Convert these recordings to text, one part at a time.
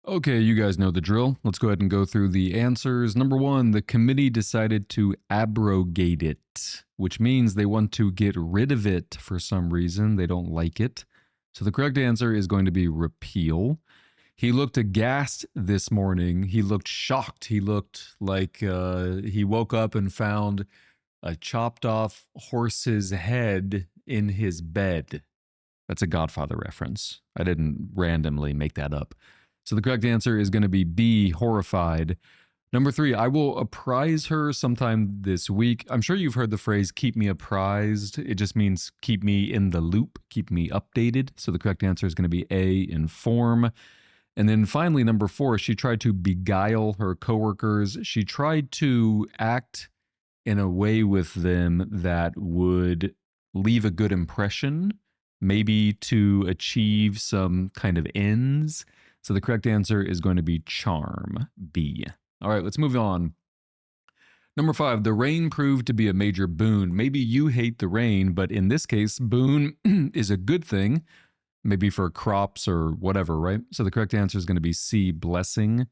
Okay, you guys know the drill. Let's go ahead and go through the answers. Number one, the committee decided to abrogate it, which means they want to get rid of it for some reason. They don't like it. So the correct answer is going to be repeal. He looked aghast this morning. He looked shocked. He looked like he woke up and found a chopped off horse's head in his bed. That's a Godfather reference. I didn't randomly make that up. So the correct answer is going to be B, horrified. Number three, I will apprise her sometime this week. I'm sure you've heard the phrase keep me apprised. It just means keep me in the loop, keep me updated. So the correct answer is going to be A, inform. And then finally, number four, she tried to beguile her coworkers. She tried to act in a way with them that would leave a good impression, maybe to achieve some kind of ends. So the correct answer is going to be charm, B. All right, let's move on. Number five, the rain proved to be a major boon. Maybe you hate the rain, but in this case, boon is a good thing, maybe for crops or whatever, right? So the correct answer is going to be C, blessing.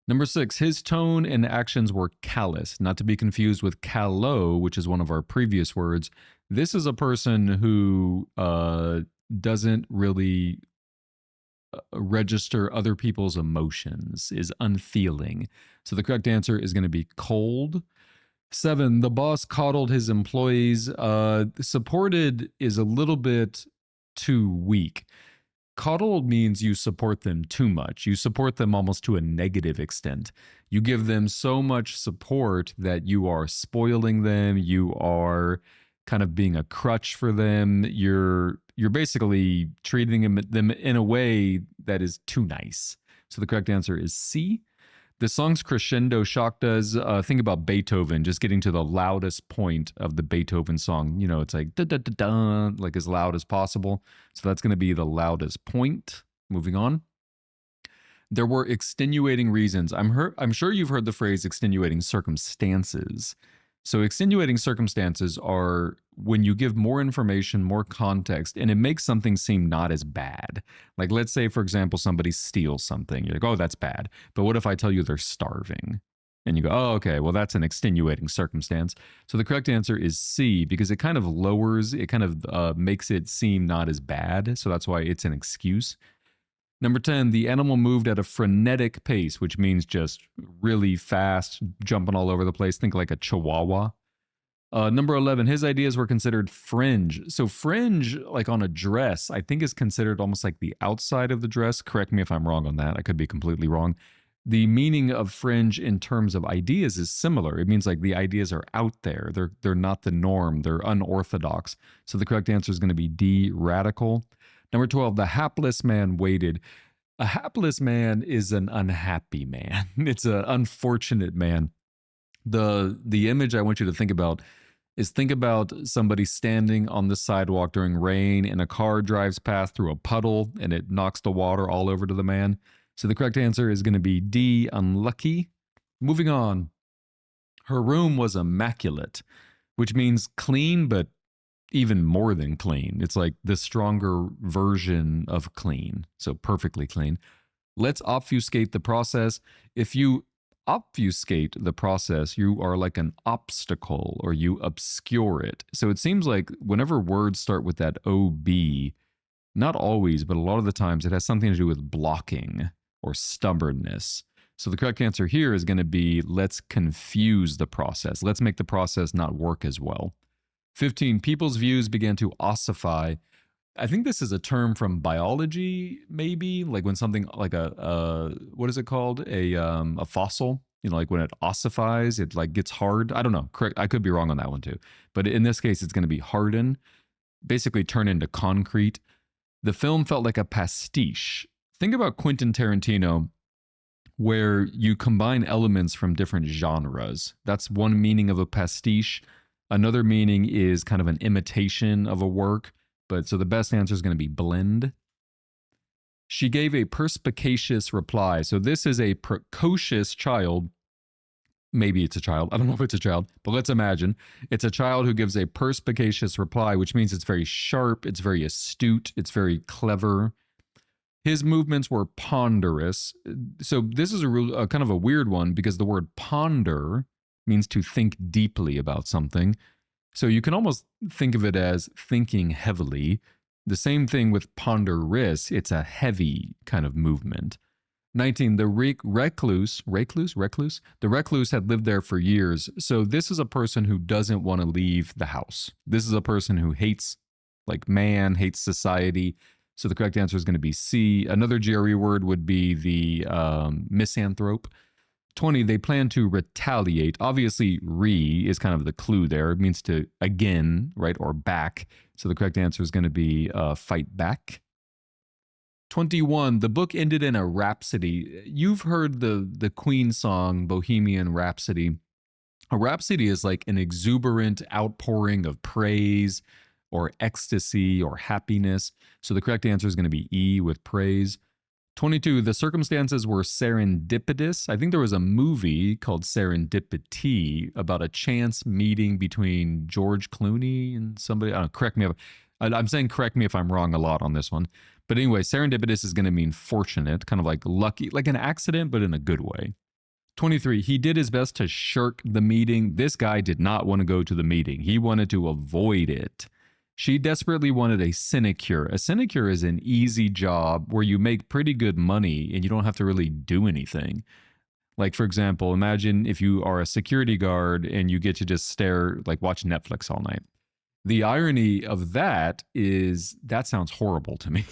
Number six, his tone and actions were callous, not to be confused with callow, which is one of our previous words. This is a person who doesn't really register other people's emotions, is unfeeling. So the correct answer is going to be cold. Seven, the boss coddled his employees. Supported is a little bit too weak. Coddled means you support them too much. You support them almost to a negative extent. You give them so much support that you are spoiling them. You are kind of being a crutch for them. You're basically treating them in a way that is too nice. So the correct answer is C. The song's crescendo shocked us. Think about Beethoven, just getting to the loudest point of the Beethoven song. You know, it's like da da da da, like as loud as possible. So that's going to be the loudest point. Moving on. There were extenuating reasons. I'm sure you've heard the phrase extenuating circumstances. So extenuating circumstances are when you give more information, more context, and it makes something seem not as bad. Like let's say, for example, somebody steals something. You're like, oh, that's bad. But what if I tell you they're starving? And you go, oh, okay, well, that's an extenuating circumstance. So the correct answer is C, because it kind of lowers, it kind of makes it seem not as bad. So that's why it's an excuse. Number 10, the animal moved at a frenetic pace, which means just really fast, jumping all over the place. Think like a chihuahua. Number 11, his ideas were considered fringe. So fringe, like on a dress, I think is considered almost like the outside of the dress. Correct me if I'm wrong on that. I could be completely wrong. The meaning of fringe in terms of ideas is similar. It means like the ideas are out there. They're not the norm. They're unorthodox. So the correct answer is going to be D, radical. Number 12, the hapless man waited. A hapless man is an unhappy man. It's an unfortunate man. The image I want you to think about is think about somebody standing on the sidewalk during rain and a car drives past through a puddle and it knocks the water all over to the man. So the correct answer is going to be D, unlucky. Moving on. Her room was immaculate, which means clean, but even more than clean. It's like the stronger version of clean. So perfectly clean. Let's obfuscate the process. If you obfuscate the process, you are like an obstacle or you obscure it. So it seems like whenever words start with that OB, not always, but a lot of the times it has something to do with blocking or stubbornness. So the correct answer here is going to be let's confuse the process. Let's make the process not work as well. 15, people's views began to ossify. I think this is a term from biology, maybe, like when something like what is it called? A fossil, you know, like when it ossifies, it like gets hard. I don't know. Correct. I could be wrong on that one too. But in this case, it's going to be harden, basically turn into concrete. The film felt like a pastiche. Think about Quentin Tarantino, where you combine elements from different genres. That's one meaning of a pastiche. Another meaning is kind of an imitation of a work. But so the best answer is going to be blend. She gave a perspicacious reply. So this is a precocious child. Maybe it's a child. I don't know if it's a child, but let's imagine it's a child who gives a perspicacious reply, which means it's very sharp, it's very astute, it's very clever. His movements were ponderous. So this is a kind of a weird one because the word ponder means to think deeply about something. So you can almost think of it as thinking heavily. The same thing with ponderous, it's a heavy kind of movement. 19, the recluse, the recluse had lived there for years. So this is a person who doesn't want to leave the house. This is a person who hates, like man, hates society. So the correct answer is going to be C. Another GRE word would be the misanthrope. 20, they plan to retaliate. Obviously, is kind of the clue there. It means to again, right, or back. So the correct answer is going to be fight back. 21, the book ended in a rhapsody. You've heard the Queen song, Bohemian Rhapsody. A rhapsody is like an exuberant outpouring of praise or ecstasy or happiness. So the correct answer is going to be E with praise. 22, the circumstances were serendipitous. I think there was a movie called Serendipity about a chance meeting between George Clooney and somebody. Correct me if I'm saying correct me if I'm wrong a lot on this one. But anyway, serendipitous is going to mean fortunate, kind of like lucky, like an accident, but in a good way. 23, he did his best to shirk the meeting. This guy did not want to go to the meeting. He wanted to avoid it. She desperately wanted a sinecure. A sinecure is an easy job where you make pretty good money and you don't have to really do anything. Like, for example, imagine if you are a security guard and you get to just stare, like watch Netflix all night. The irony of that is that sounds horrible to me.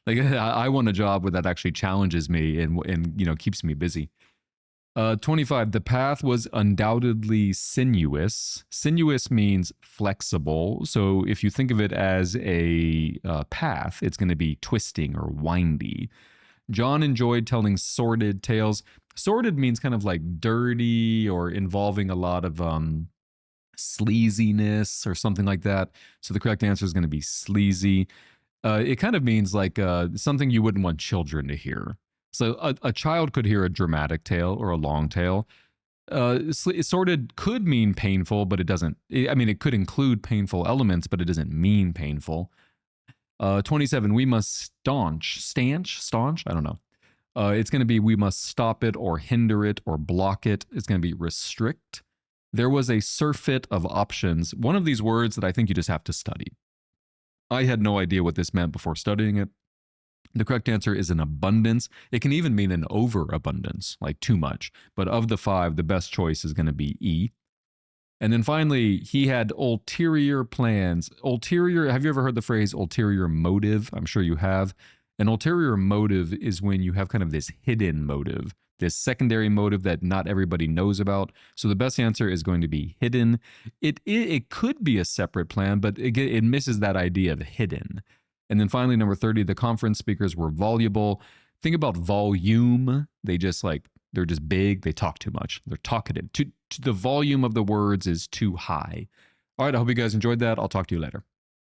Like, I want a job where that actually challenges me and you know, keeps me busy. 25, the path was undoubtedly sinuous. Sinuous means flexible. So if you think of it as a path, it's going to be twisting or windy. John enjoyed telling sordid tales. Sordid means kind of like dirty or involving a lot of sleaziness or something like that. So the correct answer is going to be sleazy. It kind of means like something you wouldn't want children to hear. So a child could hear a dramatic tale or a long tale. Sordid could mean painful, but it doesn't. I mean, it could include painful elements, but it doesn't mean painful. 27, we must staunch, I don't know. It's going to be we must stop it or hinder it or block it. It's going to be restrict. There was a surfeit of options. One of these words that I think you just have to study. I had no idea what this meant before studying it. The correct answer is an abundance. It can even mean an overabundance, like too much. But of the 5, the best choice is going to be E. And then finally, he had ulterior plans. Ulterior, have you ever heard the phrase ulterior motive? I'm sure you have. An ulterior motive is when you have kind of this hidden motive, this secondary motive that not everybody knows about. So the best answer is going to be hidden. It could be a separate plan, but it misses that idea of hidden. And then finally, number 30, the conference speakers were voluble. Think about volume. They're just big. They talk too much. They're talkative. The volume of the words is too high. All right, I hope you guys enjoyed that. I'll talk to you later.